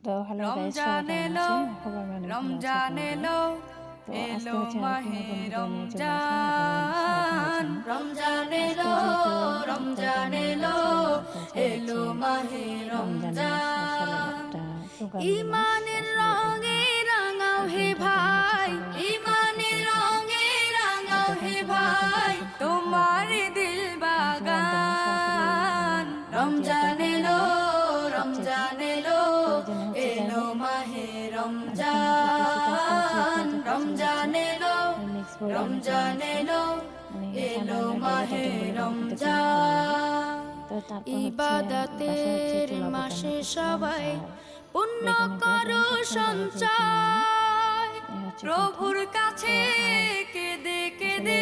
তো hello guys, সবাই রমজান কেমন এলো, আছেন? খবর মানে ভালো আছে রমজান আপনাদের। এলো, তো আজকে এলো হচ্ছে আরেকটি মাহে নতুন ভিডিও নিয়ে চলে আসলাম আপনাদের মাঝে রমজান। আমি। রমজান আজকে এলো, যেহেতু ইফতার রমজান টাইম এলো, হচ্ছে, তো আজকে এলো হচ্ছে মাহে রমজান মাস আসলে রমজান। একটা প্রোগ্রামের মাস। ইমানের আসলে রঙে রাঙাও এই হে দিনটার জন্য হচ্ছে ভাই, সবাই অপেক্ষা অপেক্ষা ইমানের করে থাকে। রঙে আর রাঙাও যখন হে চলে যায় তখন তো ভাই, ভীষণ শরীর খারাপ তোমার লাগে। দিল কিন্তু রমজান মাসে আসলে মানে বাগান। আমার যেহেতু রমজান ভালো এলো, লাগে সবচেয়ে, রমজান এলো, তো এই জন্য হচ্ছে যাই এলো হোক মাহে অনেকক্ষণ বকতেছি। তো আজকে হচ্ছে রমজান। পেঁয়াজা কাচ্চি হচ্ছে রমজান এলো, আর মিক্স পরিমাণে করে রমজান নিচ্ছি। এলো, মানে এলো ঠান্ডা ঠান্ডা ডেজার্ট মাহে আইটেমগুলো কিন্তু খেতে খুবই ভালো লাগে। রমজান। তো তারপর হচ্ছে বাসায় হচ্ছে ইবাদতের চুলা বুট রান্না মাসে করছিলাম সবাই আর পুণ্য বেগুনে পেঁয়াজ আমি করো সবসময় বাইরে থেকে কিনে আনি। সঞ্চয়, এই হচ্ছে কথা। প্রভুর তো কাছে আর কেঁদে আসলে কেঁদে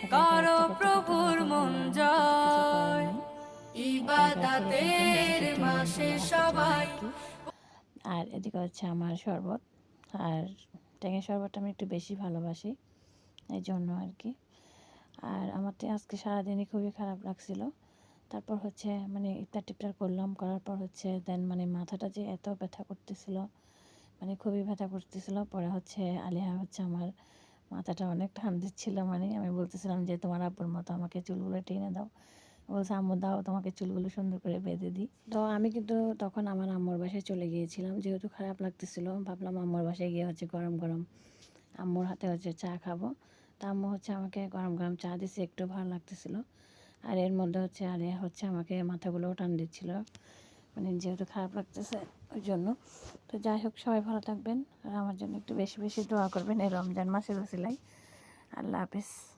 একা একা করো ইফতার করতে করতে আমার প্রভুর খুব ভালো মন লাগে না, কিন্তু কিছু করার জয়। নেই। একা একা আসলে কিন্তু ইবাদতের নিজেকে একটু মাসে ভালো রাখার জন্য সবাই। আর কি। আর এদিকে হচ্ছে আমার শরবত, আর ট্যাঙের শরবতটা আমি একটু বেশি ভালোবাসি, এই জন্য আর কি। আর আমার তো আজকে সারাদিনই খুবই খারাপ লাগছিল। তারপর হচ্ছে মানে ইফতার টিফতার করলাম, করার পর হচ্ছে দেন মানে মাথাটা যে এত ব্যথা করতেছিল, মানে খুবই ব্যথা করতেছিল। পরে হচ্ছে আলিহা হচ্ছে আমার মাথাটা অনেক টান দিচ্ছিল, মানে আমি বলতেছিলাম যে তোমার আব্বুর মতো আমাকে চুলগুলো টেনে দাও। বলছে আম্মু দাও তোমাকে চুলগুলো সুন্দর করে বেঁধে দিই। তো আমি কিন্তু তখন আমার আম্মুর বাসায় চলে গিয়েছিলাম, যেহেতু খারাপ লাগতেছিল ভাবলাম আম্মুর বাসায় গিয়ে হচ্ছে গরম গরম আম্মুর হাতে হচ্ছে চা খাবো। তা আম্মু হচ্ছে আমাকে গরম গরম চা দিচ্ছে, একটু ভালো লাগতেছিল। আর এর মধ্যে হচ্ছে আলিয়া হচ্ছে আমাকে মাথাগুলোও টান দিচ্ছিল, মানে যেহেতু খারাপ লাগতেছে ওই জন্য। তো যাই হোক, সবাই ভালো থাকবেন আর আমার জন্য একটু বেশি বেশি দোয়া করবেন এই রমজান মাসের ওসিলায়। আল্লাহ হাফেজ।